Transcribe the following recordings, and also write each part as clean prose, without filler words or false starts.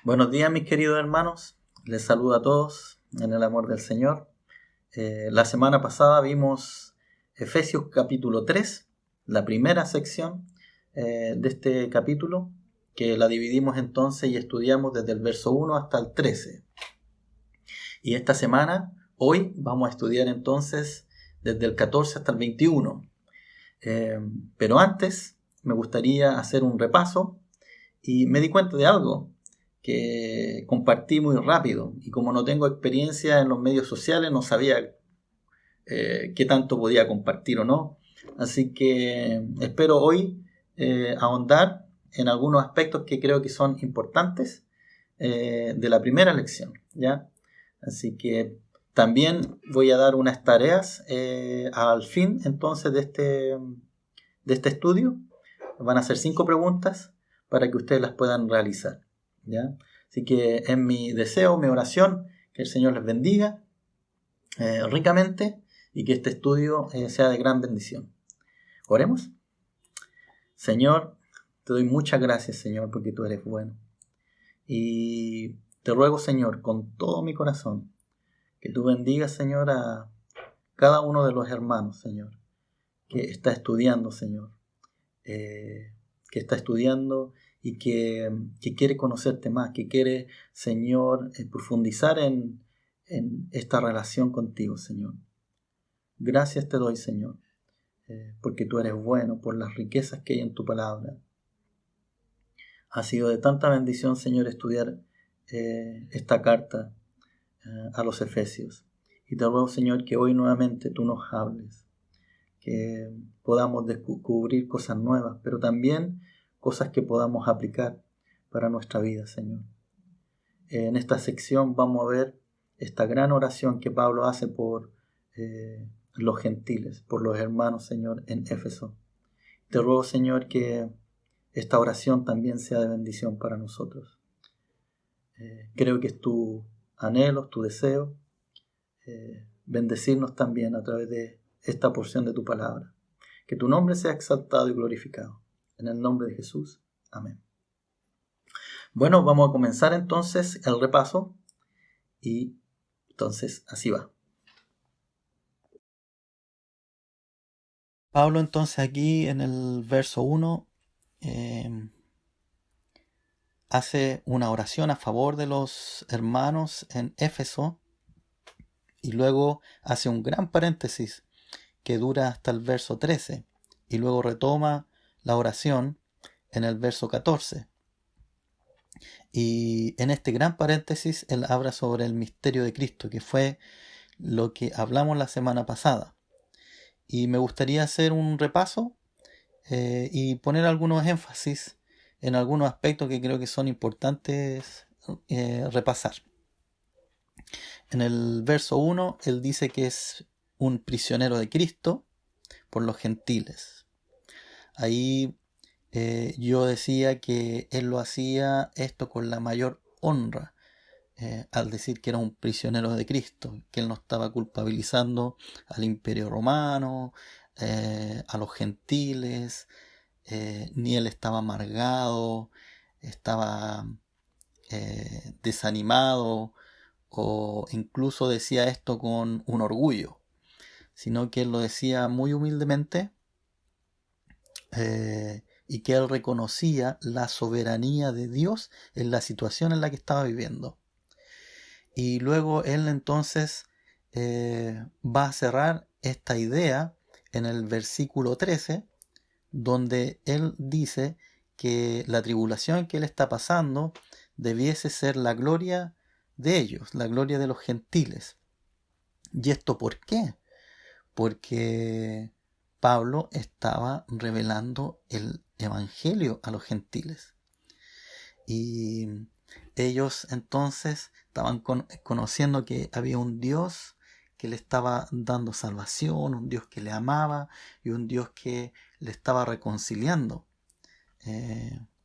Buenos días, mis queridos hermanos. Les saludo a todos en el amor del Señor. La semana pasada vimos Efesios capítulo 3, la primera sección de este capítulo, que la dividimos entonces y estudiamos desde el verso 1 hasta el 13. Y esta semana, hoy, vamos a estudiar entonces desde el 14 hasta el 21. Pero antes me gustaría hacer un repaso y me di cuenta de algo que compartí muy rápido y como no tengo experiencia en los medios sociales no sabía qué tanto podía compartir o no. Así que espero hoy ahondar en algunos aspectos que creo que son importantes de la primera lección, ¿ya? Así que también voy a dar unas tareas al fin entonces de este estudio. Van a ser 5 preguntas para que ustedes las puedan realizar, ¿ya? Así que es mi deseo, mi oración, que el Señor les bendiga ricamente y que este estudio sea de gran bendición. Oremos. Señor, te doy muchas gracias, Señor, porque tú eres bueno. Y te ruego, Señor, con todo mi corazón, que tú bendigas, Señor, a cada uno de los hermanos, Señor, que está estudiando, Señor, que está estudiando y que quiere conocerte más, que quiere, Señor, profundizar en esta relación contigo, Señor. Gracias te doy, Señor, porque tú eres bueno, por las riquezas que hay en tu palabra. Ha sido de tanta bendición, Señor, estudiar esta carta a los Efesios. Y te ruego, Señor, que hoy nuevamente tú nos hables, que podamos descubrir cosas nuevas, pero también cosas que podamos aplicar para nuestra vida, Señor. En esta sección vamos a ver esta gran oración que Pablo hace por los gentiles, por los hermanos, Señor, en Éfeso. Te ruego, Señor, que esta oración también sea de bendición para nosotros. Creo que es tu anhelo, tu deseo, bendecirnos también a través de esta porción de tu palabra. Que tu nombre sea exaltado y glorificado. En el nombre de Jesús. Amén. Bueno, vamos a comenzar entonces el repaso y entonces así va. Pablo entonces aquí en el verso 1 hace una oración a favor de los hermanos en Éfeso y luego hace un gran paréntesis que dura hasta el verso 13 y luego retoma la oración en el verso 14. Y en este gran paréntesis él habla sobre el misterio de Cristo, que fue lo que hablamos la semana pasada. Y me gustaría hacer un repaso y poner algunos énfasis en algunos aspectos que creo que son importantes repasar. En el verso 1 él dice que es un prisionero de Cristo por los gentiles. Ahí yo decía que él lo hacía esto con la mayor honra, al decir que era un prisionero de Cristo, que él no estaba culpabilizando al Imperio Romano, a los gentiles, ni él estaba amargado, estaba desanimado o incluso decía esto con un orgullo, sino que él lo decía muy humildemente y que él reconocía la soberanía de Dios en la situación en la que estaba viviendo. Y luego él entonces va a cerrar esta idea en el versículo 13, donde él dice que la tribulación que él está pasando debiese ser la gloria de ellos, la gloria de los gentiles. ¿Y esto por qué? Porque Pablo estaba revelando el evangelio a los gentiles. Y ellos entonces estaban conociendo que había un Dios que le estaba dando salvación, un Dios que le amaba y un Dios que le estaba reconciliando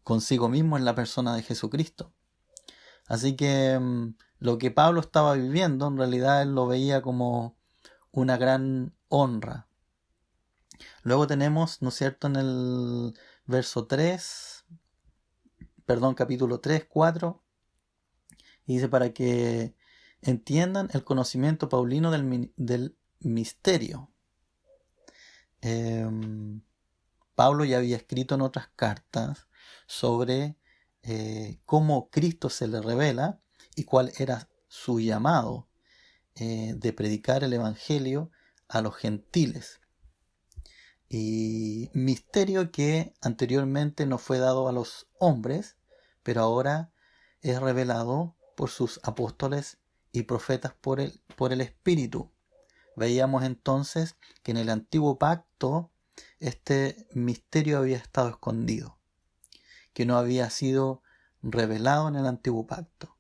consigo mismo en la persona de Jesucristo. Así que lo que Pablo estaba viviendo, en realidad él lo veía como una gran honra. Luego tenemos, ¿no es cierto?, en el verso 3, capítulo 3, 4, Y dice, para que entiendan el conocimiento paulino del misterio. Pablo ya había escrito en otras cartas sobre cómo Cristo se le revela y cuál era su llamado de predicar el Evangelio a los gentiles. Y misterio que anteriormente no fue dado a los hombres, pero ahora es revelado por sus apóstoles y profetas por el Espíritu. Veíamos entonces que en el antiguo pacto este misterio había estado escondido, que no había sido revelado en el antiguo pacto.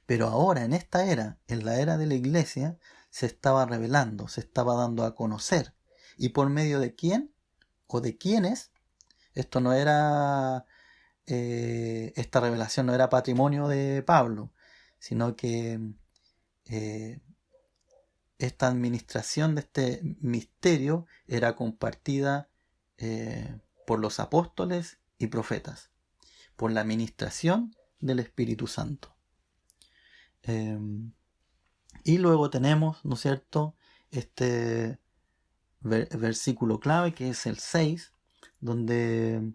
Pero ahora, en esta era, en la era de la iglesia, se estaba revelando, se estaba dando a conocer. ¿Y por medio de quién? ¿O de quiénes? Esto no era, esta revelación no era patrimonio de Pablo, sino que esta administración de este misterio era compartida por los apóstoles y profetas, por la administración del Espíritu Santo. Y luego tenemos, ¿no es cierto?, este versículo clave que es el 6, donde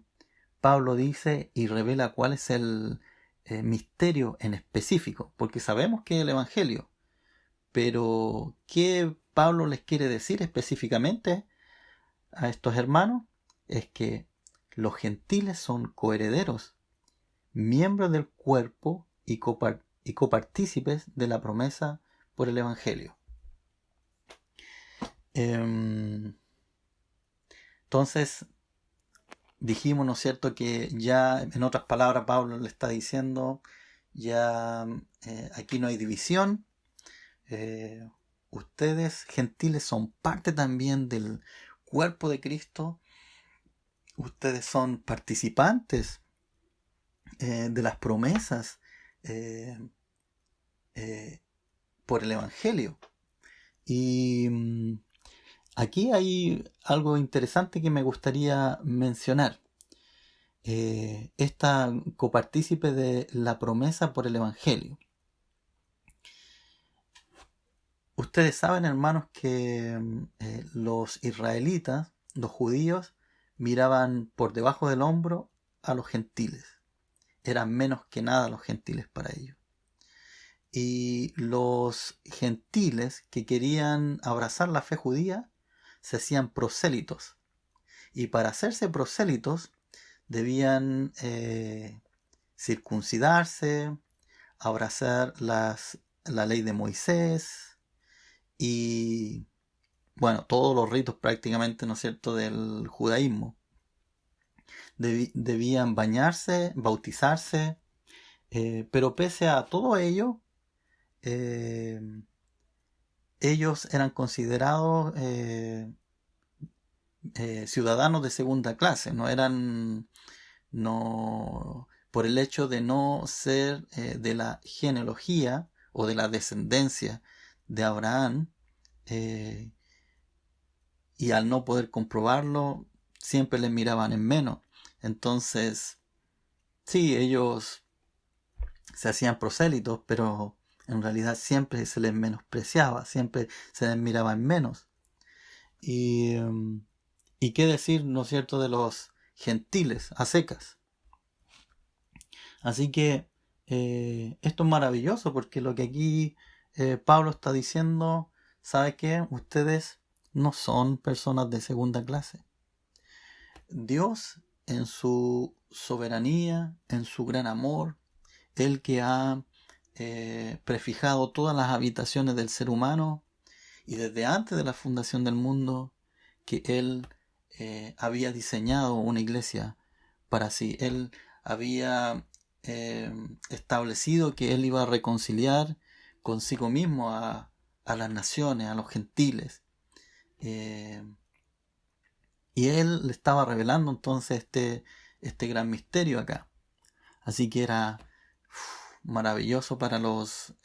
Pablo dice y revela cuál es el misterio en específico, porque sabemos que es el Evangelio, pero ¿qué Pablo les quiere decir específicamente a estos hermanos? Es que los gentiles son coherederos, miembros del cuerpo y copartícipes de la promesa por el Evangelio. Entonces, dijimos, ¿no es cierto?, que ya, en otras palabras, Pablo le está diciendo, ya aquí no hay división, ustedes, gentiles, son parte también del cuerpo de Cristo, ustedes son participantes de las promesas por el Evangelio. Y aquí hay algo interesante que me gustaría mencionar. Esta copartícipe de la promesa por el Evangelio. Ustedes saben, hermanos, que los israelitas, los judíos, miraban por debajo del hombro a los gentiles. Eran menos que nada los gentiles para ellos. Y los gentiles que querían abrazar la fe judía se hacían prosélitos. Y para hacerse prosélitos debían circuncidarse, abrazar la ley de Moisés y, bueno, todos los ritos prácticamente, ¿no es cierto?, del judaísmo. Debían bañarse, bautizarse, pero pese a todo ello, ellos eran considerados ciudadanos de segunda clase, por el hecho de no ser de la genealogía o de la descendencia de Abraham, y al no poder comprobarlo, siempre les miraban en menos. Entonces, sí, ellos se hacían prosélitos, pero en realidad siempre se les menospreciaba, siempre se les miraba en menos. Y qué decir, ¿no es cierto?, de los gentiles, a secas. Así que esto es maravilloso, porque lo que aquí Pablo está diciendo, ¿sabe qué? Ustedes no son personas de segunda clase. Dios, en su soberanía, en su gran amor, el que ha prefijado todas las habitaciones del ser humano, y desde antes de la fundación del mundo, que Él había diseñado una iglesia para sí. Él había establecido que Él iba a reconciliar consigo mismo a las naciones, a los gentiles. Y Él le estaba revelando entonces este gran misterio acá. Así que era maravilloso para los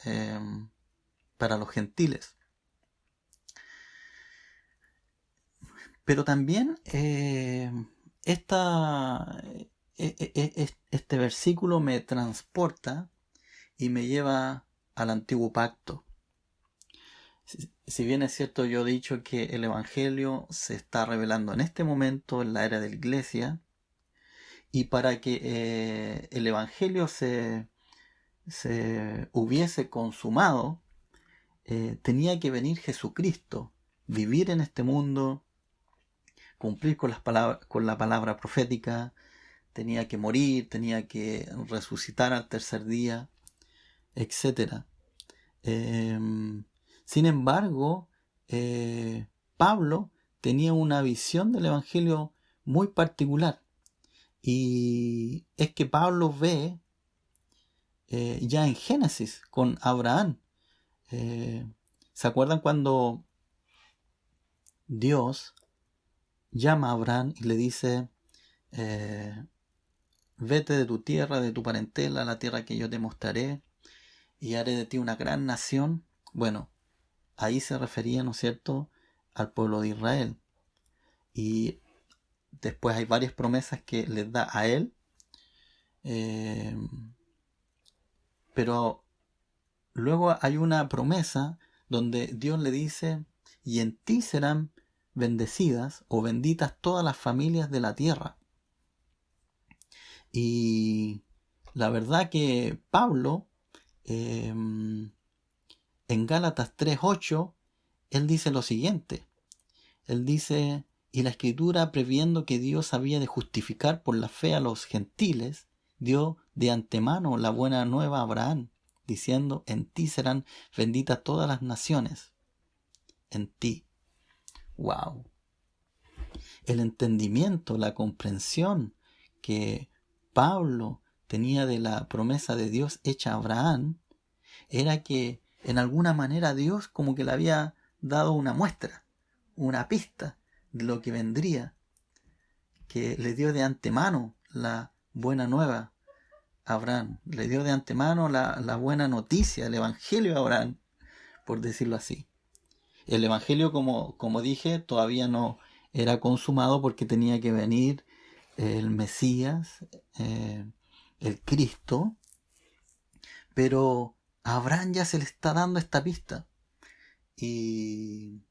gentiles. Pero también este versículo me transporta y me lleva al antiguo pacto. Si bien es cierto, yo he dicho que el Evangelio se está revelando en este momento, en la era de la Iglesia, y para que el Evangelio se hubiese consumado, tenía que venir Jesucristo, vivir en este mundo, cumplir con la palabra profética, tenía que morir, tenía que resucitar al tercer día, etc. Sin embargo, Pablo tenía una visión del Evangelio muy particular, y es que Pablo ve ya en Génesis con Abraham. ¿Se acuerdan cuando Dios llama a Abraham y le dice, vete de tu tierra, de tu parentela, a la tierra que yo te mostraré, y haré de ti una gran nación? Bueno, ahí se refería, ¿no es cierto?, al pueblo de Israel. Y después hay varias promesas que les da a él, pero luego hay una promesa donde Dios le dice, y en ti serán bendecidas o benditas todas las familias de la tierra. Y la verdad que Pablo, en Gálatas 3:8, él dice lo siguiente. Él dice, y la Escritura, previendo que Dios había de justificar por la fe a los gentiles, dio de antemano la buena nueva a Abraham, diciendo, en ti serán benditas todas las naciones. En ti. ¡Wow! El entendimiento, la comprensión que Pablo tenía de la promesa de Dios hecha a Abraham, era que en alguna manera Dios como que le había dado una muestra, una pista de lo que vendría, que le dio de antemano la buena nueva a Abraham, le dio de antemano la buena noticia, el Evangelio a Abraham, por decirlo así. El Evangelio, como dije, todavía no era consumado porque tenía que venir el Mesías, el Cristo, pero a Abraham ya se le está dando esta pista. Y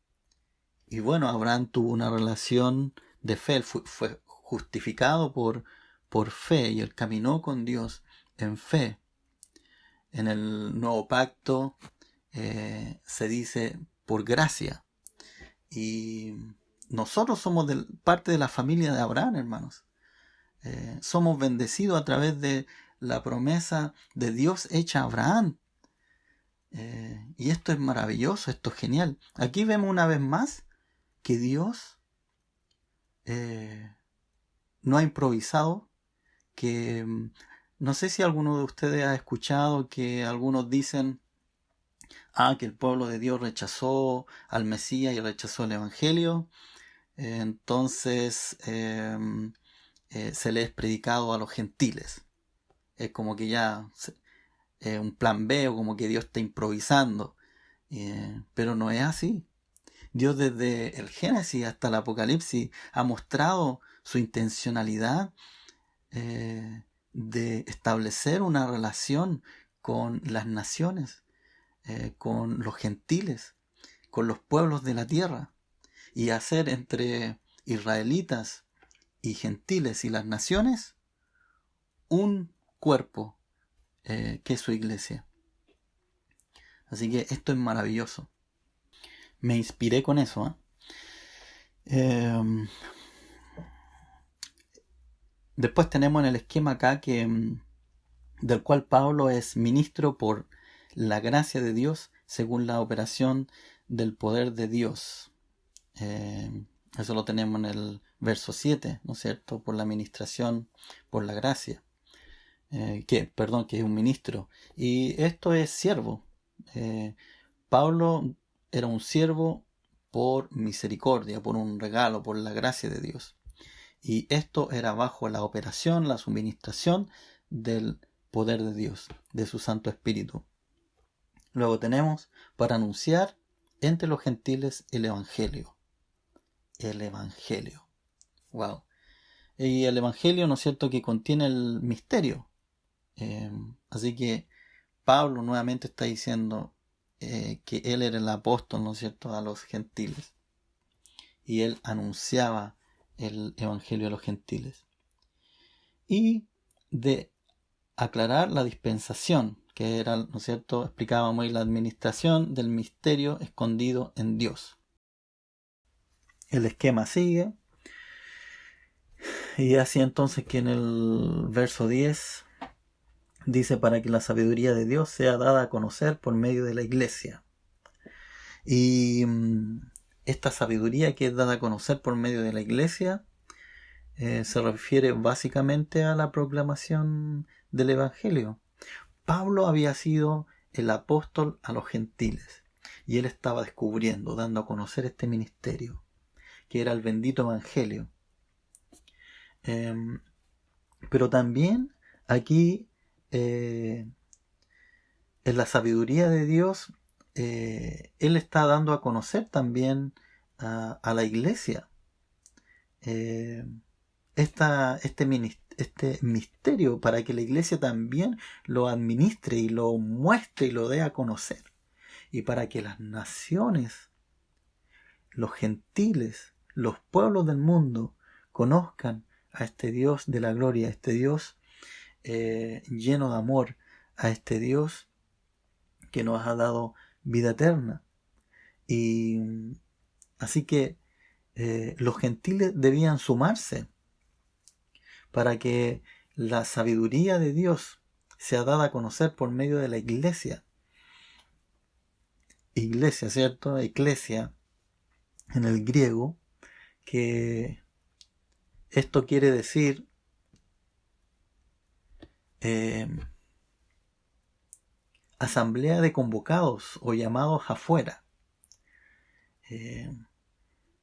bueno, Abraham tuvo una relación de fe, él fue justificado por fe, y él caminó con Dios en fe. En el nuevo pacto se dice por gracia. Y nosotros somos parte de la familia de Abraham, hermanos. Somos bendecidos a través de la promesa de Dios hecha a Abraham. Y esto es maravilloso, esto es genial. Aquí vemos una vez más que Dios no ha improvisado, que no sé si alguno de ustedes ha escuchado que algunos dicen que el pueblo de Dios rechazó al Mesías y rechazó el Evangelio, entonces se le es predicado a los gentiles. Es como que ya un plan B, o como que Dios está improvisando, pero no es así. Dios desde el Génesis hasta el Apocalipsis ha mostrado su intencionalidad de establecer una relación con las naciones, con los gentiles, con los pueblos de la tierra, y hacer entre israelitas y gentiles y las naciones un cuerpo, que es su iglesia. Así que esto es maravilloso. Me inspiré con eso. Después tenemos en el esquema acá del cual Pablo es ministro por la gracia de Dios según la operación del poder de Dios. Eso lo tenemos en el verso 7, ¿no es cierto? Por la ministración, por la gracia. Que es un ministro. Y esto es siervo. Pablo era un siervo por misericordia, por un regalo, por la gracia de Dios. Y esto era bajo la operación, la suministración del poder de Dios, de su Santo Espíritu. Luego tenemos para anunciar entre los gentiles el Evangelio. El Evangelio. Wow. Y el Evangelio, ¿no es cierto?, que contiene el misterio. Así que Pablo nuevamente está diciendo que él era el apóstol, ¿no es cierto?, a los gentiles. Y él anunciaba el evangelio a los gentiles. Y de aclarar la dispensación, que era, ¿no es cierto?, explicábamos ahí la administración del misterio escondido en Dios. El esquema sigue. Y así entonces que en el verso 10 dice: para que la sabiduría de Dios sea dada a conocer por medio de la iglesia. Y esta sabiduría que es dada a conocer por medio de la iglesia se refiere básicamente a la proclamación del evangelio. Pablo había sido el apóstol a los gentiles y él estaba descubriendo, dando a conocer este ministerio, que era el bendito evangelio. Pero también aquí en la sabiduría de Dios él está dando a conocer también a la iglesia este misterio, para que la iglesia también lo administre y lo muestre y lo dé a conocer, y para que las naciones, los gentiles, los pueblos del mundo conozcan a este Dios de la gloria, a este Dios lleno de amor, a este Dios que nos ha dado vida eterna. Y así que los gentiles debían sumarse para que la sabiduría de Dios sea dada a conocer por medio de la iglesia. Iglesia, ¿cierto? Eclesia en el griego, que esto quiere decir asamblea de convocados o llamados afuera.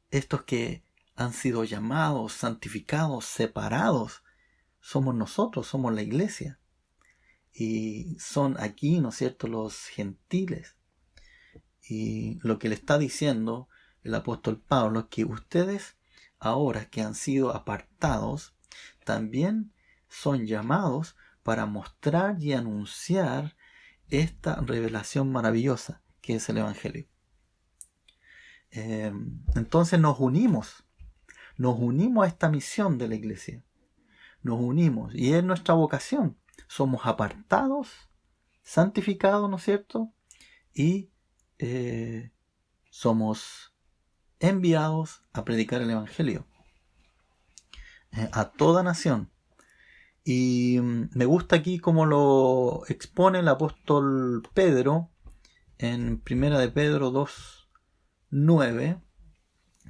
Estos que han sido llamados, santificados, separados, somos nosotros, somos la iglesia. Y son aquí, ¿no es cierto?, los gentiles. Y lo que le está diciendo el apóstol Pablo es que ustedes, ahora que han sido apartados, también son llamados para mostrar y anunciar esta revelación maravillosa que es el evangelio. Entonces nos unimos a esta misión de la iglesia, nos unimos, y es nuestra vocación. Somos apartados, santificados, ¿no es cierto?, y somos enviados a predicar el evangelio a toda nación. Y me gusta aquí como lo expone el apóstol Pedro en 1 de Pedro 2:9.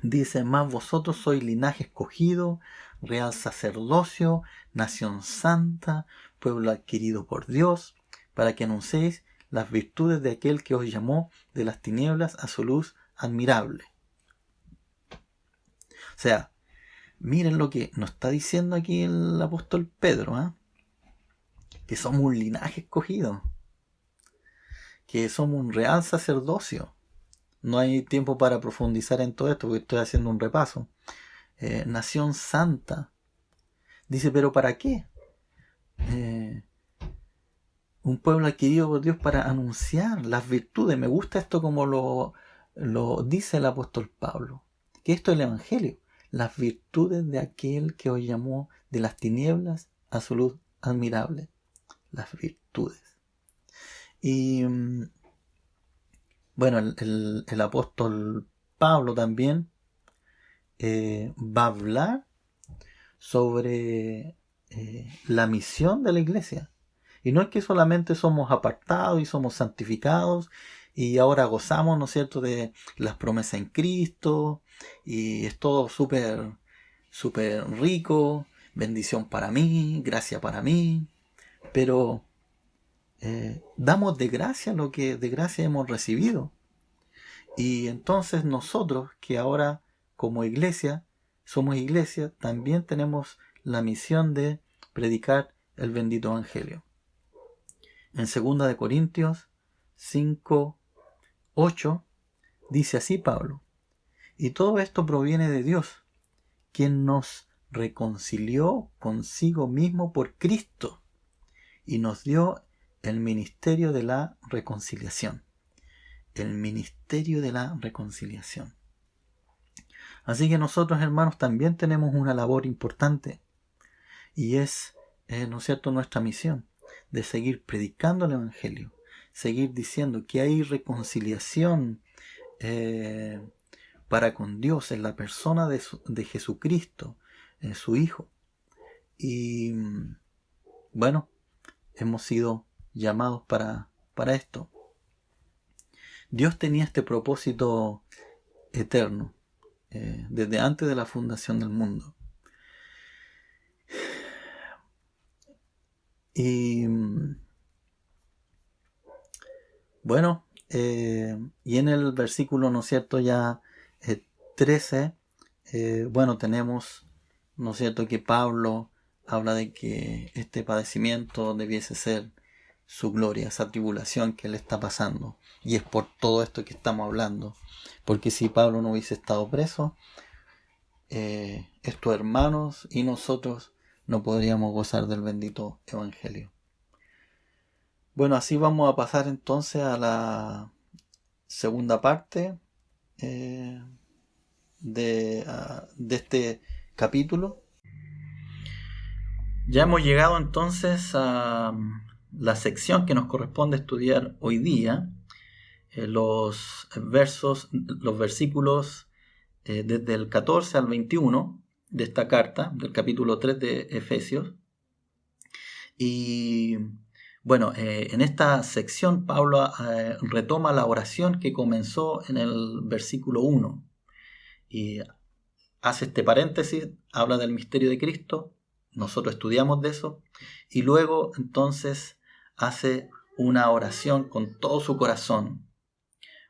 Dice: mas vosotros sois linaje escogido, real sacerdocio, nación santa, pueblo adquirido por Dios, para que anunciéis las virtudes de aquel que os llamó de las tinieblas a su luz admirable. O sea, miren lo que nos está diciendo aquí el apóstol Pedro, que somos un linaje escogido, que somos un real sacerdocio. No hay tiempo para profundizar en todo esto porque estoy haciendo un repaso. Nación santa. Dice, ¿pero para qué? Un pueblo adquirido por Dios para anunciar las virtudes. Me gusta esto como lo dice el apóstol Pablo, que esto es el evangelio, las virtudes de aquel que os llamó de las tinieblas a su luz admirable. Las virtudes. Y bueno, el apóstol Pablo también va a hablar sobre la misión de la iglesia. Y no es que solamente somos apartados y somos santificados y ahora gozamos, ¿no es cierto?, de las promesas en Cristo y es todo súper rico, bendición para mí, gracia para mí, pero damos de gracia lo que de gracia hemos recibido. Y entonces nosotros, que ahora como iglesia somos iglesia, también tenemos la misión de predicar el bendito evangelio. En 2 de Corintios 5:8 dice así Pablo: y todo esto proviene de Dios, quien nos reconcilió consigo mismo por Cristo y nos dio el ministerio de la reconciliación. El ministerio de la reconciliación. Así que nosotros, hermanos, también tenemos una labor importante, y es, ¿no es cierto?, nuestra misión de seguir predicando el Evangelio, seguir diciendo que hay reconciliación para con Dios en la persona de Jesucristo, su Hijo. Y bueno, hemos sido llamados para esto. Dios tenía este propósito eterno desde antes de la fundación del mundo. Y bueno, y en el versículo, ¿no es cierto?, ya 13, bueno, tenemos, ¿no es cierto?, que Pablo habla de que este padecimiento debiese ser su gloria, esa tribulación que le está pasando. Y es por todo esto que estamos hablando. Porque si Pablo no hubiese estado preso, estos hermanos y nosotros no podríamos gozar del bendito Evangelio. Bueno, así vamos a pasar entonces a la segunda parte de este capítulo. Ya hemos llegado entonces a la sección que nos corresponde estudiar hoy día, los versículos desde el 14 al 21 de esta carta, del capítulo 3 de Efesios. Y bueno, en esta sección Pablo retoma la oración que comenzó en el versículo 1 y hace este paréntesis, habla del misterio de Cristo, nosotros estudiamos de eso, y luego entonces hace una oración con todo su corazón,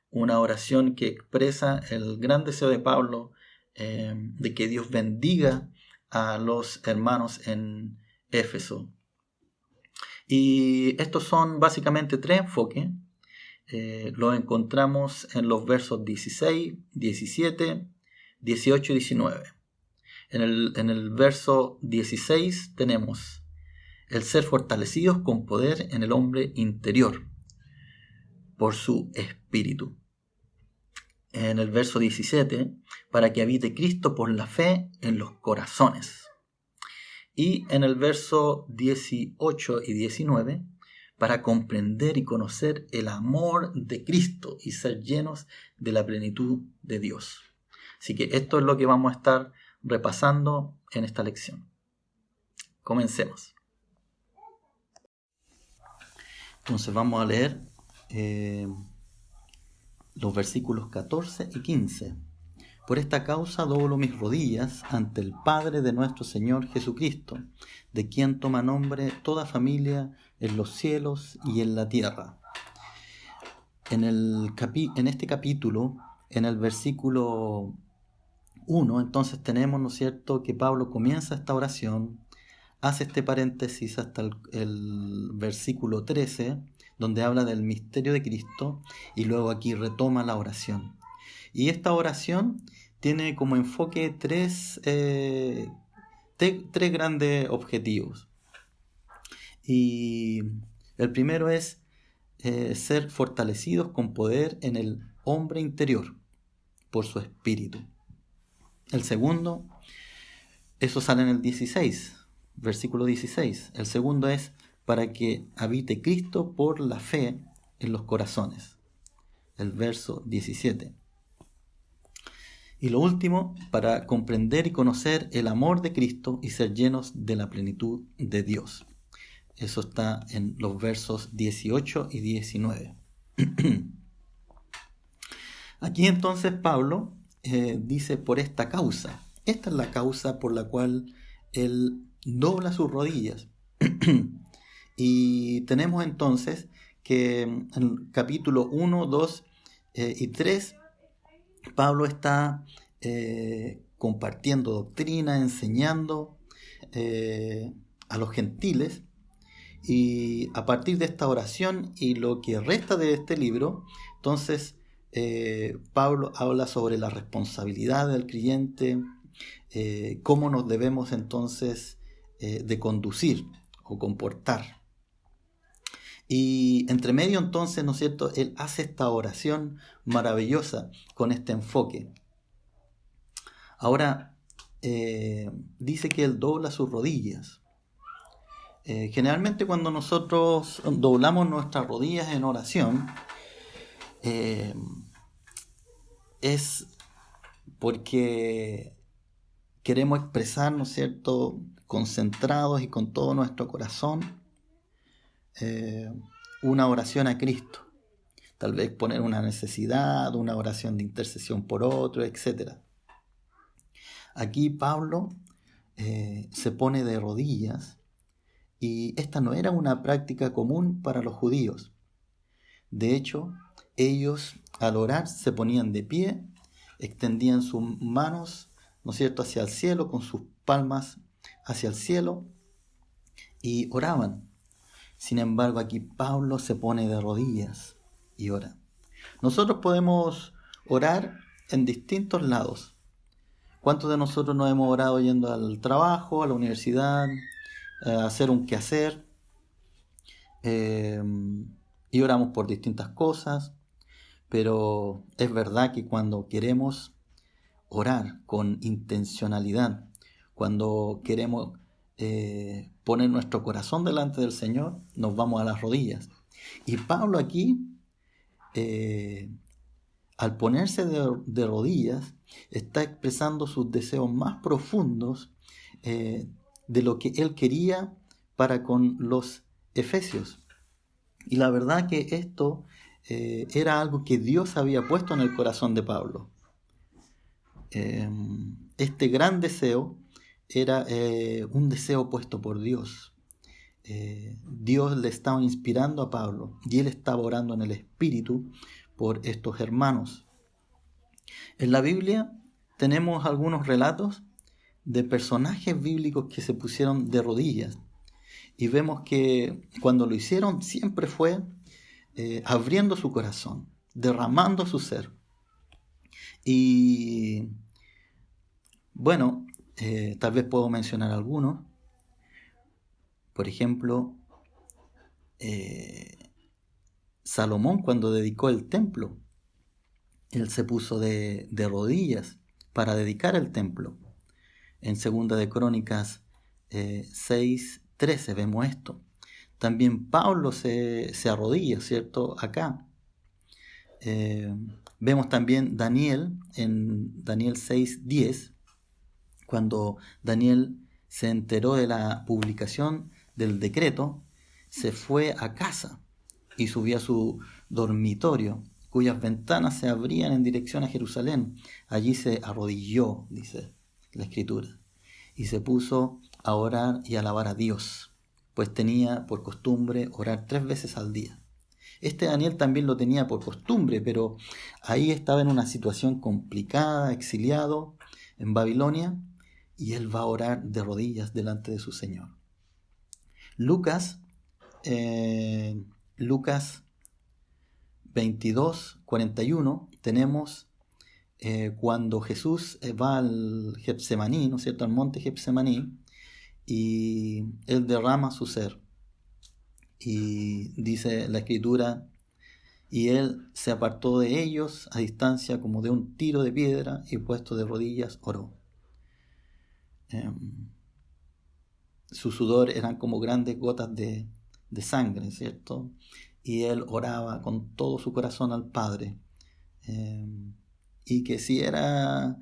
una oración que expresa el gran deseo de Pablo de que Dios bendiga a los hermanos en Éfeso. Y estos son básicamente tres enfoques. Los encontramos en los versos 16, 17, 18 y 19. En el verso 16 tenemos el ser fortalecidos con poder en el hombre interior por su espíritu. En el verso 17, para que habite Cristo por la fe en los corazones. Y en el verso 18 y 19, para comprender y conocer el amor de Cristo y ser llenos de la plenitud de Dios. Así que esto es lo que vamos a estar repasando en esta lección. Comencemos. Entonces vamos a leer los versículos 14 y 15. Por esta causa doblo mis rodillas ante el Padre de nuestro Señor Jesucristo, de quien toma nombre toda familia en los cielos y en la tierra. En este capítulo, en el versículo 1, entonces tenemos, ¿no es cierto?, que Pablo comienza esta oración, hace este paréntesis hasta el versículo 13, donde habla del misterio de Cristo, y luego aquí retoma la oración. Y esta oración tiene como enfoque tres grandes objetivos. Y el primero es ser fortalecidos con poder en el hombre interior por su espíritu. El segundo, eso sale en el 16, versículo 16. El segundo es para que habite Cristo por la fe en los corazones. El verso 17. Y lo último, para comprender y conocer el amor de Cristo y ser llenos de la plenitud de Dios. Eso está en los versos 18 y 19. Aquí entonces Pablo dice por esta causa. Esta es la causa por la cual él dobla sus rodillas. Y tenemos entonces que en el capítulo 1, 2 y 3, Pablo está compartiendo doctrina, enseñando a los gentiles, y a partir de esta oración y lo que resta de este libro, entonces Pablo habla sobre la responsabilidad del creyente, cómo nos debemos entonces de conducir o comportar. Y entre medio entonces, ¿no es cierto?, él hace esta oración maravillosa con este enfoque. Ahora, dice que él dobla sus rodillas. Generalmente cuando nosotros doblamos nuestras rodillas en oración, es porque queremos expresar, ¿no es cierto?, concentrados y con todo nuestro corazón, una oración a Cristo. Tal vez poner una necesidad, una oración de intercesión por otro, etc. Aquí Pablo se pone de rodillas, y esta no era una práctica común para los judíos. De hecho, ellos al orar se ponían de pie, extendían sus manos, ¿no es cierto?, hacia el cielo, con sus palmas hacia el cielo, y oraban. Sin embargo, aquí Pablo se pone de rodillas y ora. Nosotros podemos orar en distintos lados. ¿Cuántos de nosotros no hemos orado yendo al trabajo, a la universidad, a hacer un quehacer? Y oramos por distintas cosas, pero es verdad que cuando queremos orar con intencionalidad, cuando queremos poner nuestro corazón delante del Señor, nos vamos a las rodillas. Y Pablo aquí, al ponerse de rodillas, está expresando sus deseos más profundos de lo que él quería para con los efesios. Y la verdad que esto era algo que Dios había puesto en el corazón de Pablo. Este gran deseo era un deseo puesto por Dios. Dios le estaba inspirando a Pablo y él estaba orando en el Espíritu por estos hermanos. En la Biblia tenemos algunos relatos de personajes bíblicos que se pusieron de rodillas, y vemos que cuando lo hicieron siempre fue abriendo su corazón, derramando su ser. Y bueno, tal vez puedo mencionar algunos. Por ejemplo, Salomón, cuando dedicó el templo, él se puso de rodillas para dedicar el templo. En 2 de Crónicas 6:13 vemos esto. También Pablo se arrodilla, ¿cierto?, acá. Vemos también Daniel, en Daniel 6:10, cuando Daniel se enteró de la publicación del decreto, se fue a casa y subió a su dormitorio, cuyas ventanas se abrían en dirección a Jerusalén. Allí se arrodilló, dice la Escritura, y se puso a orar y a alabar a Dios, pues tenía por costumbre orar 3 veces al día. Este Daniel también lo tenía por costumbre, pero ahí estaba en una situación complicada, exiliado en Babilonia, y él va a orar de rodillas delante de su Señor. Lucas 22:41 tenemos cuando Jesús va al Getsemaní, ¿no es cierto?, al monte Getsemaní, y él derrama su ser. Y dice la Escritura, y él se apartó de ellos a distancia como de un tiro de piedra, y puesto de rodillas oró. Su sudor eran como grandes gotas de sangre, ¿cierto? Y él oraba con todo su corazón al Padre. Y que si era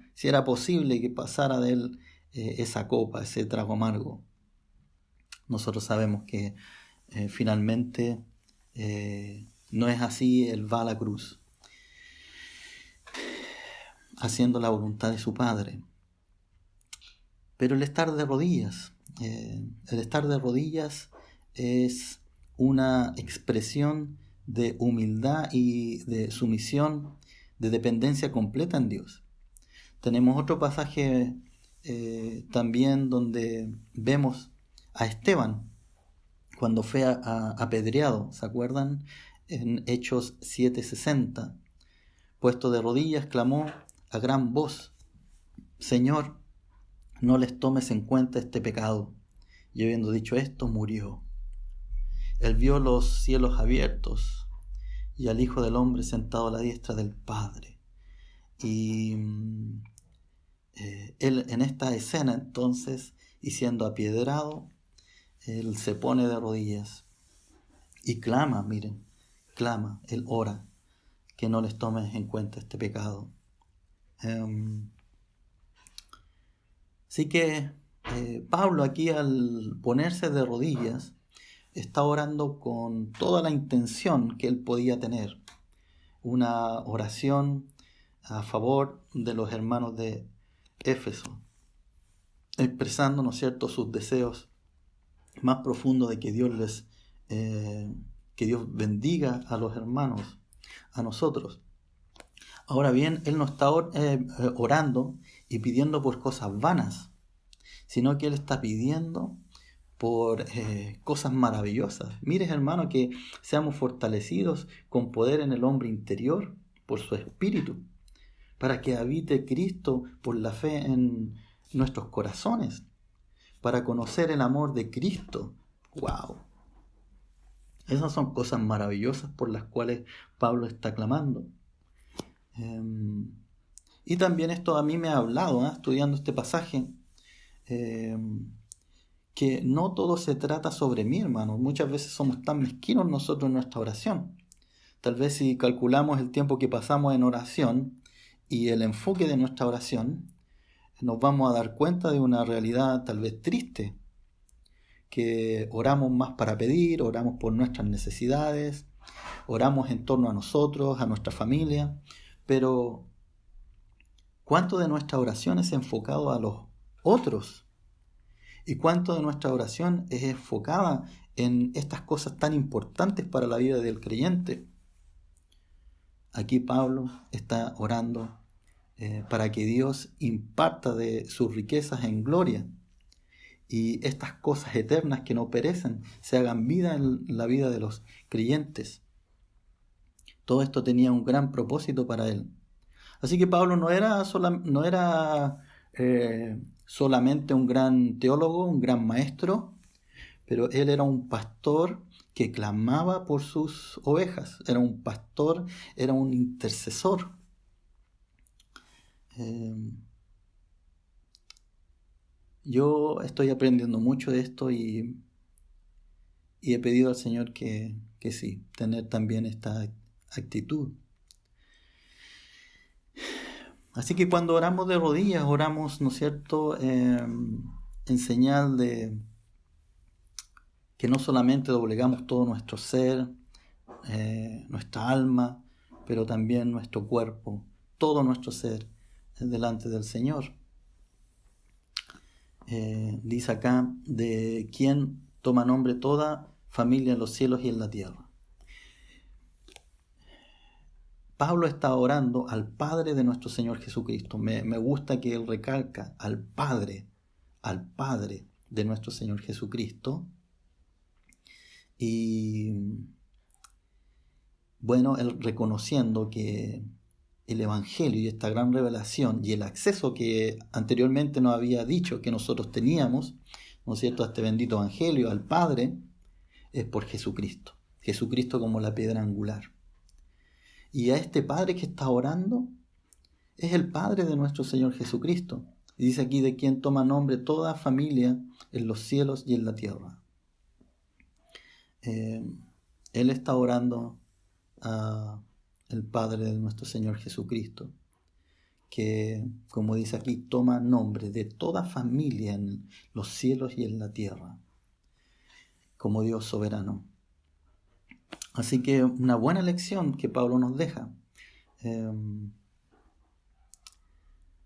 posible que pasara de él esa copa, ese trago amargo. Nosotros sabemos que finalmente no es así. Él va a la cruz haciendo la voluntad de su Padre. Pero el estar de rodillas es una expresión de humildad y de sumisión, de dependencia completa en Dios. Tenemos otro pasaje también donde vemos a Esteban cuando fue apedreado, ¿se acuerdan? En Hechos 7:60, puesto de rodillas, clamó a gran voz: Señor, no les tomes en cuenta este pecado. Y habiendo dicho esto, murió. Él vio los cielos abiertos y al Hijo del Hombre sentado a la diestra del Padre. Y él en esta escena entonces, y siendo apiedrado, él se pone de rodillas y clama, miren, clama, él ora, que no les tomes en cuenta este pecado. Así que Pablo aquí, al ponerse de rodillas, está orando con toda la intención que él podía tener. Una oración a favor de los hermanos de Éfeso, expresando, ¿no es cierto?, sus deseos más profundos de que Dios que Dios bendiga a los hermanos, a nosotros. Ahora bien, él no está orando y pidiendo por cosas vanas, sino que él está pidiendo por cosas maravillosas. Mires, hermano, que seamos fortalecidos con poder en el hombre interior por su espíritu, para que habite Cristo por la fe en nuestros corazones, para conocer el amor de Cristo. ¡Wow! Esas son cosas maravillosas por las cuales Pablo está clamando. Y también esto a mí me ha hablado, estudiando este pasaje, que no todo se trata sobre mí, hermano. Muchas veces somos tan mezquinos nosotros en nuestra oración. Tal vez si calculamos el tiempo que pasamos en oración y el enfoque de nuestra oración, nos vamos a dar cuenta de una realidad tal vez triste, que oramos más para pedir, oramos por nuestras necesidades, oramos en torno a nosotros, a nuestra familia, pero ¿cuánto de nuestra oración es enfocado a los otros? ¿Y cuánto de nuestra oración es enfocada en estas cosas tan importantes para la vida del creyente? Aquí Pablo está orando para que Dios imparta de sus riquezas en gloria y estas cosas eternas que no perecen se hagan vida en la vida de los creyentes. Todo esto tenía un gran propósito para él. Así que Pablo no era solamente un gran teólogo, un gran maestro, pero él era un pastor que clamaba por sus ovejas. Era un pastor, era un intercesor. Yo estoy aprendiendo mucho de esto y he pedido al Señor que sí, tener también esta actitud. Así que cuando oramos de rodillas, oramos, ¿no es cierto?, en señal de que no solamente doblegamos todo nuestro ser, nuestra alma, pero también nuestro cuerpo, todo nuestro ser delante del Señor. Dice acá, de quien toma nombre toda familia en los cielos y en la tierra. Pablo está orando al Padre de nuestro Señor Jesucristo. Me gusta que él recalca al Padre de nuestro Señor Jesucristo. Y bueno, él reconociendo que el Evangelio y esta gran revelación y el acceso que anteriormente nos había dicho que nosotros teníamos, ¿no es cierto?, a este bendito Evangelio, al Padre, es por Jesucristo. Jesucristo como la piedra angular. Y a este Padre que está orando es el Padre de nuestro Señor Jesucristo. Y dice aquí, de quien toma nombre toda familia en los cielos y en la tierra. Él está orando al Padre de nuestro Señor Jesucristo, que, como dice aquí, toma nombre de toda familia en los cielos y en la tierra, como Dios soberano. Así que una buena lección que Pablo nos deja.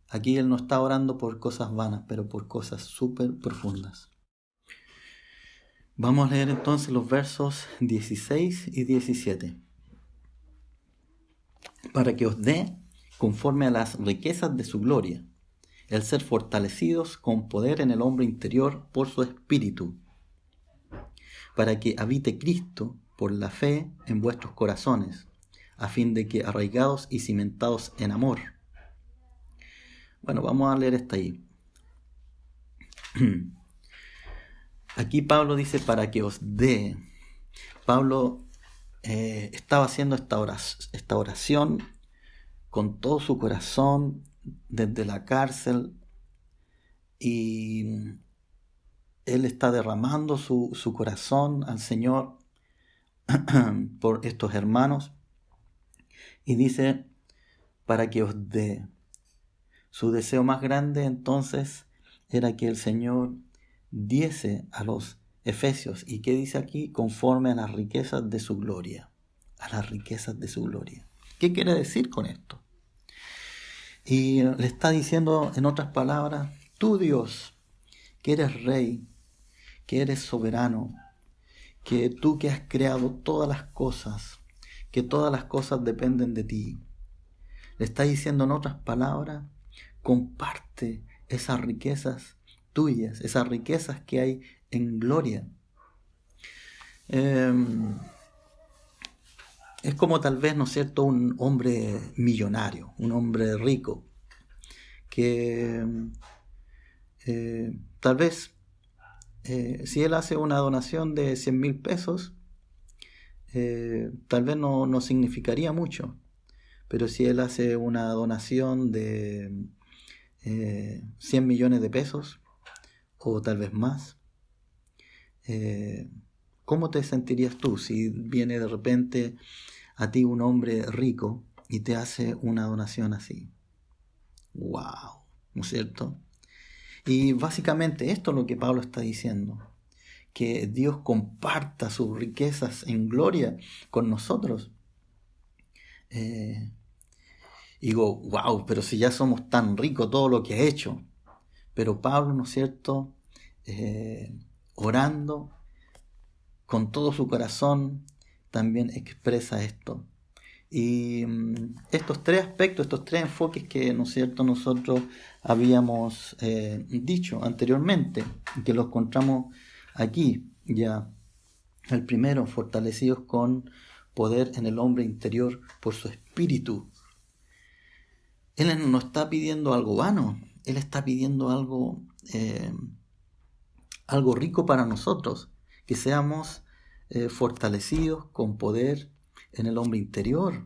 Aquí él no está orando por cosas vanas, pero por cosas súper profundas. Vamos a leer entonces los versos 16 y 17. Para que os dé, conforme a las riquezas de su gloria, el ser fortalecidos con poder en el hombre interior por su espíritu, para que habite Cristo por la fe en vuestros corazones, a fin de que, arraigados y cimentados en amor. Bueno, vamos a leer esta ahí. Aquí Pablo dice para que os dé. Pablo estaba haciendo esta oración con todo su corazón desde la cárcel, y él está derramando su corazón al Señor por estos hermanos, y dice, para que os dé. Su deseo más grande entonces era que el Señor diese a los efesios. ¿Y qué dice aquí? Conforme a las riquezas de su gloria. A las riquezas de su gloria. ¿Qué quiere decir con esto? Y le está diciendo, en otras palabras, tú, Dios, que eres rey, que eres soberano, que tú que has creado todas las cosas, que todas las cosas dependen de ti. Le está diciendo, en otras palabras, comparte esas riquezas tuyas, esas riquezas que hay en gloria. Es como tal vez, ¿no es cierto?, un hombre millonario, un hombre rico, que tal vez si él hace una donación de 100,000 pesos, tal vez no significaría mucho, pero si él hace una donación de 100 millones de pesos, o tal vez más, ¿cómo te sentirías tú si viene de repente a ti un hombre rico y te hace una donación así? ¡Wow! ¿No es cierto? Y básicamente esto es lo que Pablo está diciendo, que Dios comparta sus riquezas en gloria con nosotros. Digo, wow, pero si ya somos tan ricos todo lo que ha hecho. Pero Pablo, ¿no es cierto?, orando con todo su corazón, también expresa esto. Y estos tres aspectos, estos tres enfoques que, ¿no es cierto?, nosotros habíamos dicho anteriormente, que los encontramos aquí ya. El primero, fortalecidos con poder en el hombre interior por su espíritu. Él no está pidiendo algo vano, Él está pidiendo algo rico para nosotros, que seamos fortalecidos con poder en el hombre interior,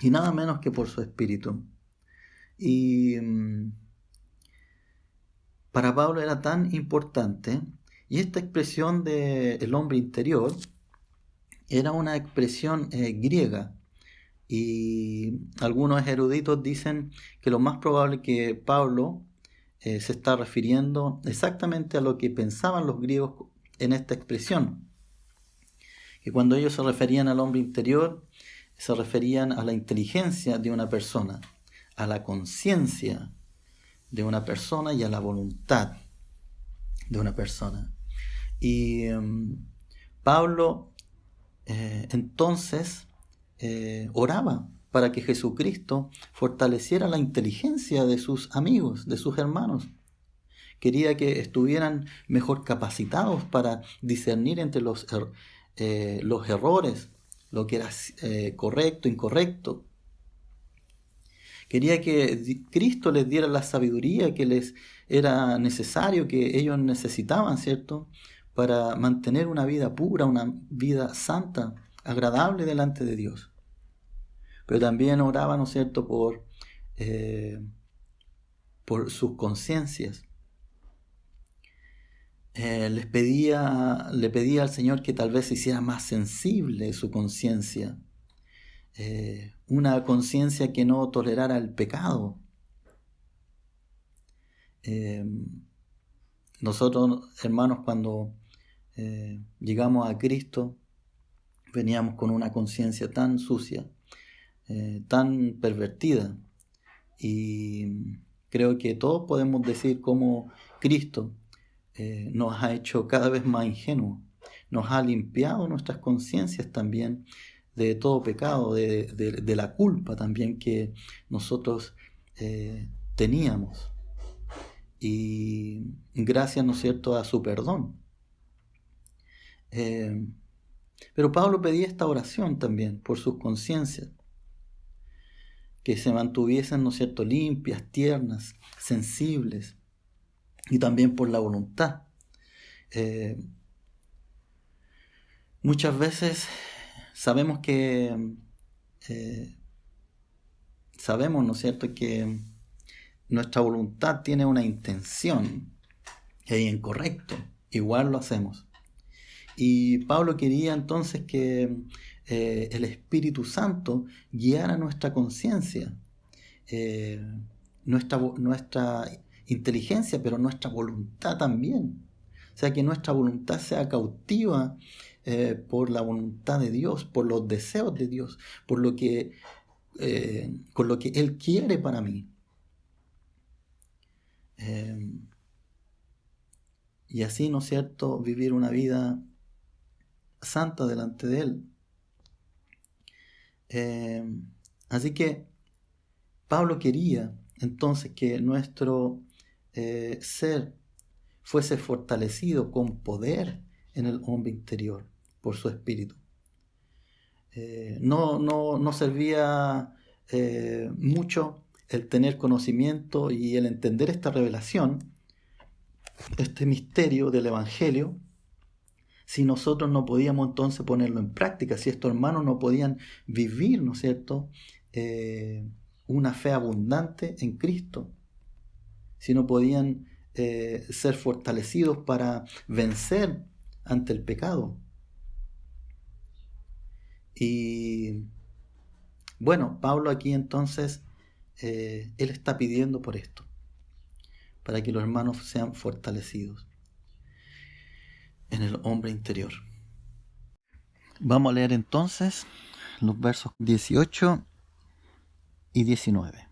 y nada menos que por su espíritu. Y para Pablo era tan importante, y esta expresión del hombre interior era una expresión griega, y algunos eruditos dicen que lo más probable es que Pablo se está refiriendo exactamente a lo que pensaban los griegos en esta expresión, que cuando ellos se referían al hombre interior, se referían a la inteligencia de una persona, a la conciencia de una persona y a la voluntad de una persona. Y Pablo entonces oraba para que Jesucristo fortaleciera la inteligencia de sus amigos, de sus hermanos. Quería que estuvieran mejor capacitados para discernir entre los errores, lo que era correcto, incorrecto. Quería que Cristo les diera la sabiduría que les era necesario, que ellos necesitaban, ¿cierto?, para mantener una vida pura, una vida santa, agradable delante de Dios. Pero también oraba, ¿no es cierto?, por sus conciencias. Le pedía al Señor que tal vez se hiciera más sensible su conciencia, una conciencia que no tolerara el pecado. Nosotros, hermanos, cuando llegamos a Cristo, veníamos con una conciencia tan sucia, tan pervertida, y creo que todos podemos decir cómo Cristo nos ha hecho cada vez más ingenuos, nos ha limpiado nuestras conciencias también de todo pecado, de la culpa también que nosotros teníamos, y gracias, ¿no es cierto?, a su perdón. Pero Pablo pedía esta oración también por sus conciencias, que se mantuviesen, ¿no es cierto?, limpias, tiernas, sensibles, y también por la voluntad. Muchas veces sabemos sabemos, ¿no es cierto?, que nuestra voluntad tiene una intención que es incorrecto. Igual lo hacemos. Y Pablo quería entonces que el Espíritu Santo guiara nuestra conciencia, eh, nuestra inteligencia, pero nuestra voluntad también. O sea, que nuestra voluntad sea cautiva por la voluntad de Dios, por los deseos de Dios, por lo que, con lo que Él quiere para mí. Y así, ¿no es cierto?, vivir una vida santa delante de Él. Así que Pablo quería entonces que nuestro ser fuese fortalecido con poder en el hombre interior por su espíritu. No servía mucho el tener conocimiento y el entender esta revelación, este misterio del Evangelio, si nosotros no podíamos entonces ponerlo en práctica, si estos hermanos no podían vivir, ¿no es cierto?, una fe abundante en Cristo, si no podían ser fortalecidos para vencer ante el pecado. Y bueno, Pablo aquí entonces, él está pidiendo por esto, para que los hermanos sean fortalecidos en el hombre interior. Vamos a leer entonces los versos 18 y 19.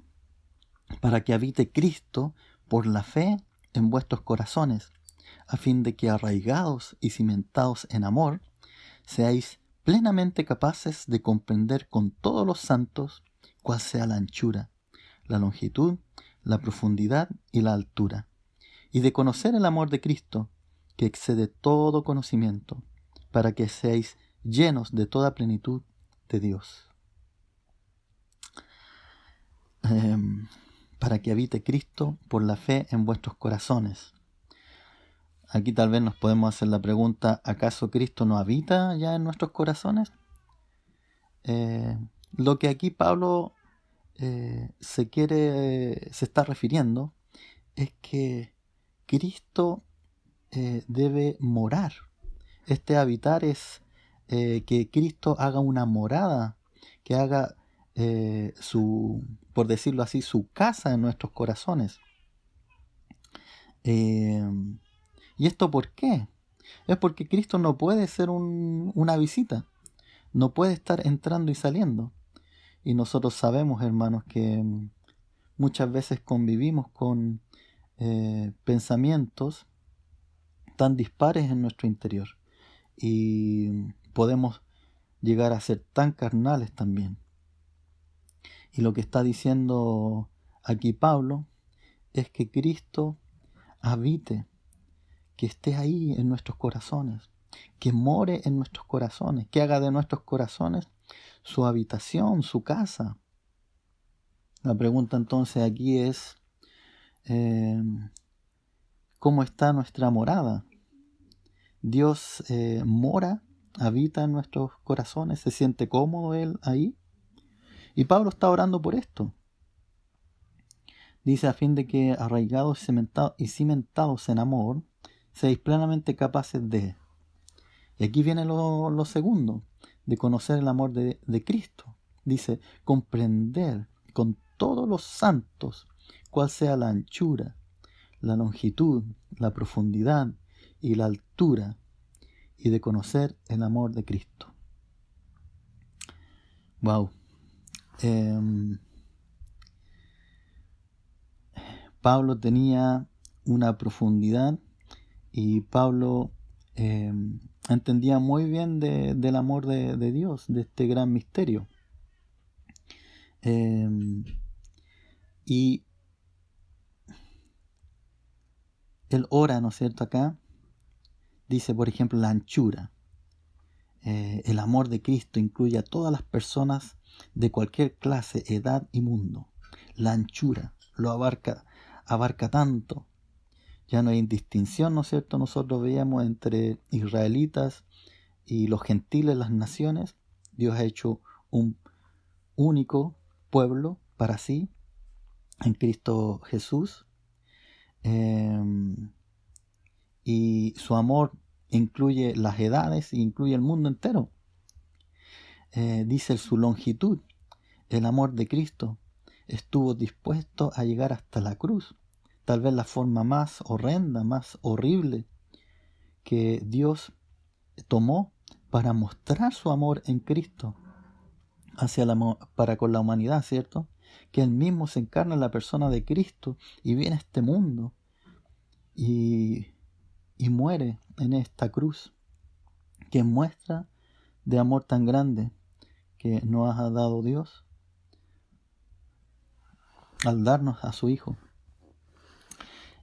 Para que habite Cristo por la fe en vuestros corazones, a fin de que arraigados y cimentados en amor, seáis plenamente capaces de comprender con todos los santos cuál sea la anchura, la longitud, la profundidad y la altura, y de conocer el amor de Cristo, que excede todo conocimiento, para que seáis llenos de toda plenitud de Dios. Para que habite Cristo por la fe en vuestros corazones. Aquí tal vez nos podemos hacer la pregunta, ¿acaso Cristo no habita ya en nuestros corazones? Lo que aquí Pablo se está refiriendo es que Cristo debe morar. Este habitar es que Cristo haga una morada, que haga por decirlo así, su casa en nuestros corazones. ¿Y esto por qué? Es porque Cristo no puede ser una visita, no puede estar entrando y saliendo. Y nosotros sabemos, hermanos, que muchas veces convivimos con pensamientos tan dispares en nuestro interior y podemos llegar a ser tan carnales también. Y lo que está diciendo aquí Pablo es que Cristo habite, que esté ahí en nuestros corazones, que more en nuestros corazones, que haga de nuestros corazones su habitación, su casa. La pregunta entonces aquí es, ¿cómo está nuestra morada? Dios mora, habita en nuestros corazones, se siente cómodo Él ahí. Y Pablo está orando por esto. Dice, a fin de que arraigados y cimentados en amor, seáis plenamente capaces de... Y aquí viene lo segundo, de conocer el amor de Cristo. Dice, comprender con todos los santos cuál sea la anchura, la longitud, la profundidad y la altura, y de conocer el amor de Cristo. Wow. Pablo tenía una profundidad y Pablo entendía muy bien del amor de Dios, de este gran misterio. Y él ora, ¿no es cierto? Acá dice, por ejemplo, la anchura. El amor de Cristo incluye a todas las personas de cualquier clase, edad y mundo. La anchura lo abarca tanto. Ya no hay distinción, ¿no es cierto? Nosotros veíamos entre israelitas y los gentiles, las naciones, Dios ha hecho un único pueblo para sí en Cristo Jesús. Y su amor incluye las edades e incluye el mundo entero. Dice su longitud, el amor de Cristo estuvo dispuesto a llegar hasta la cruz. Tal vez la forma más horrenda, más horrible que Dios tomó para mostrar su amor en Cristo para con la humanidad, ¿cierto? Que Él mismo se encarna en la persona de Cristo y viene a este mundo y muere en esta cruz, que muestra de amor tan grande que nos ha dado Dios al darnos a su Hijo.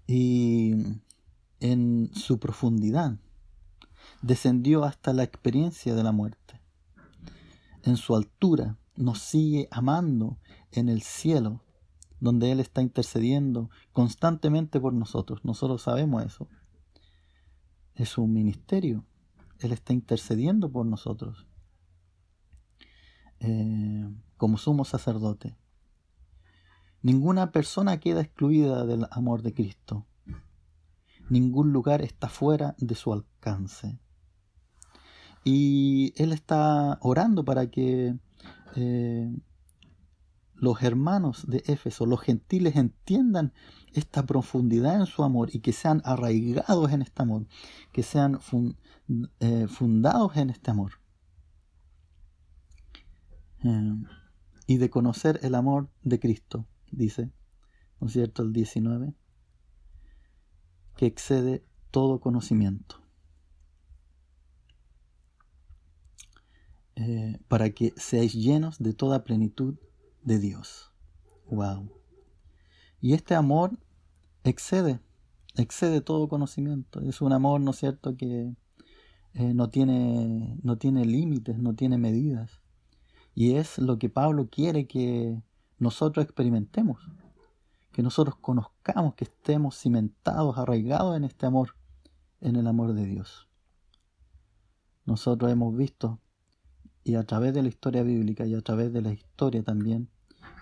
Y en su profundidad descendió hasta la experiencia de la muerte. En su altura nos sigue amando en el cielo, donde Él está intercediendo constantemente por nosotros. Nosotros sabemos eso. Es su ministerio. Él está intercediendo por nosotros como sumo sacerdote. Ninguna persona queda excluida del amor de Cristo. Ningún lugar está fuera de su alcance. Y Él está orando para que los hermanos de Éfeso, los gentiles, entiendan esta profundidad en su amor y que sean arraigados en este amor, que sean fundados en este amor. Y de conocer el amor de Cristo, dice, ¿no es cierto?, el 19, que excede todo conocimiento, para que seáis llenos de toda plenitud de Dios. Wow. Y este amor excede todo conocimiento. Es un amor, ¿no es cierto?, que no tiene límites, no tiene medidas. Y es lo que Pablo quiere que nosotros experimentemos, que nosotros conozcamos, que estemos cimentados, arraigados en este amor, en el amor de Dios. Nosotros hemos visto, y a través de la historia bíblica y a través de la historia también,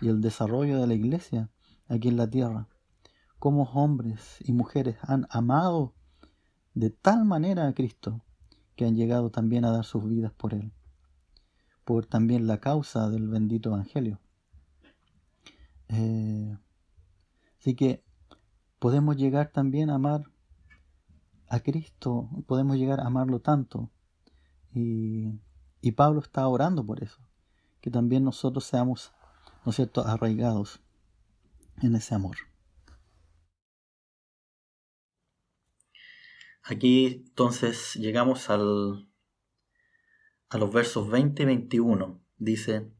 y el desarrollo de la iglesia aquí en la tierra, cómo hombres y mujeres han amado de tal manera a Cristo que han llegado también a dar sus vidas por Él, por también la causa del bendito Evangelio. Así que podemos llegar también a amar a Cristo, podemos llegar a amarlo tanto. Y Pablo está orando por eso, que también nosotros seamos, ¿no es cierto?, arraigados en ese amor. Aquí entonces llegamos a los versos 20 y 21. Dice: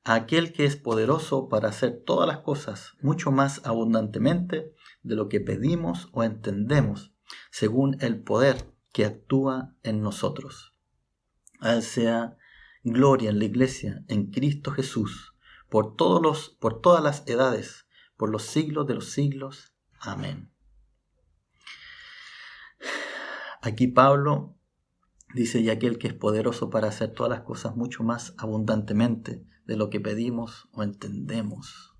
a aquel que es poderoso para hacer todas las cosas mucho más abundantemente de lo que pedimos o entendemos, según el poder que actúa en nosotros. A Él sea gloria en la Iglesia, en Cristo Jesús, por todas las edades, por los siglos de los siglos. Amén. Aquí Pablo dice: y aquel que es poderoso para hacer todas las cosas mucho más abundantemente de lo que pedimos o entendemos.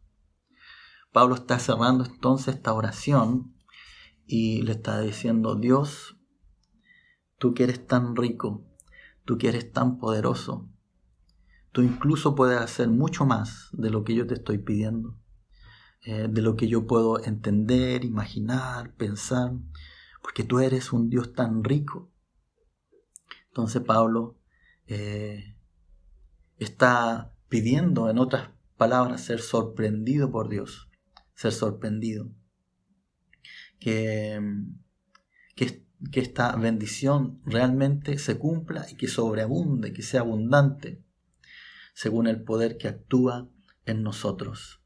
Pablo está cerrando entonces esta oración y le está diciendo: Dios, tú que eres tan rico, tú que eres tan poderoso, tú incluso puedes hacer mucho más de lo que yo te estoy pidiendo, de lo que yo puedo entender, imaginar, pensar, porque tú eres un Dios tan rico. Entonces Pablo está pidiendo, en otras palabras, ser sorprendido por Dios, ser sorprendido. Que esta bendición realmente se cumpla y que sobreabunde, que sea abundante, según el poder que actúa en nosotros.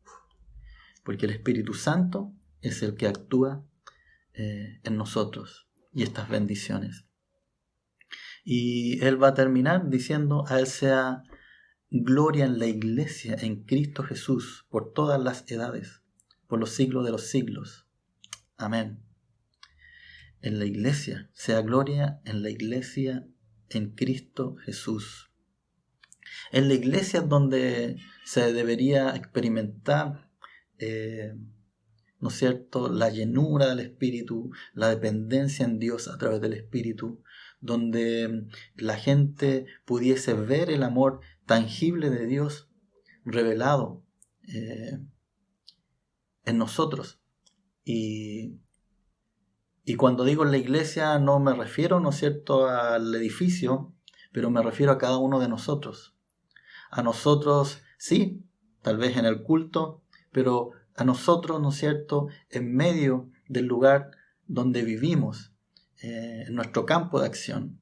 Porque el Espíritu Santo es el que actúa en nosotros y estas bendiciones. Y él va a terminar diciendo: a Él sea gloria en la Iglesia, en Cristo Jesús, por todas las edades, por los siglos de los siglos. Amén. En la Iglesia, sea gloria en la Iglesia, en Cristo Jesús. En la iglesia es donde se debería experimentar, ¿no es cierto?, la llenura del Espíritu, la dependencia en Dios a través del Espíritu, donde la gente pudiese ver el amor tangible de Dios revelado en nosotros. Y cuando digo en la iglesia no me refiero, ¿no es cierto?, al edificio, pero me refiero a cada uno de nosotros. A nosotros, sí, tal vez en el culto, pero a nosotros, ¿no es cierto?, en medio del lugar donde vivimos, en nuestro campo de acción,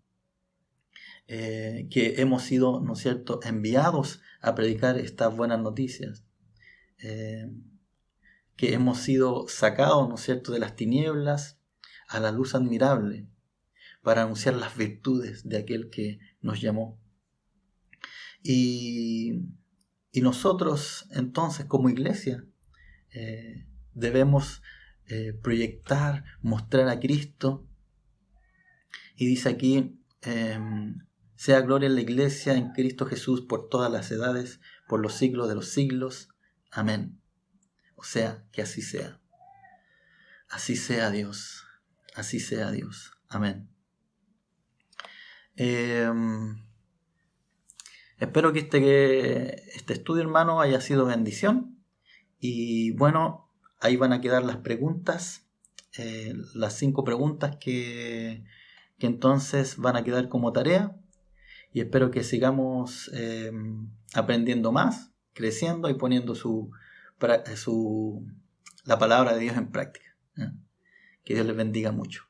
que hemos sido, ¿no es cierto?, enviados a predicar estas buenas noticias, que hemos sido sacados, ¿no es cierto?, de las tinieblas a la luz admirable, para anunciar las virtudes de aquel que nos llamó. Y nosotros, entonces, como iglesia, debemos proyectar, mostrar a Cristo. Y dice aquí, sea gloria en la iglesia, en Cristo Jesús, por todas las edades, por los siglos de los siglos. Amén. O sea, que así sea. Así sea Dios. Así sea Dios. Amén. Espero que este estudio, hermano, haya sido bendición. Y bueno, ahí van a quedar las preguntas, las 5 preguntas que entonces van a quedar como tarea. Y espero que sigamos aprendiendo más, creciendo y poniendo la palabra de Dios en práctica. Que Dios les bendiga mucho.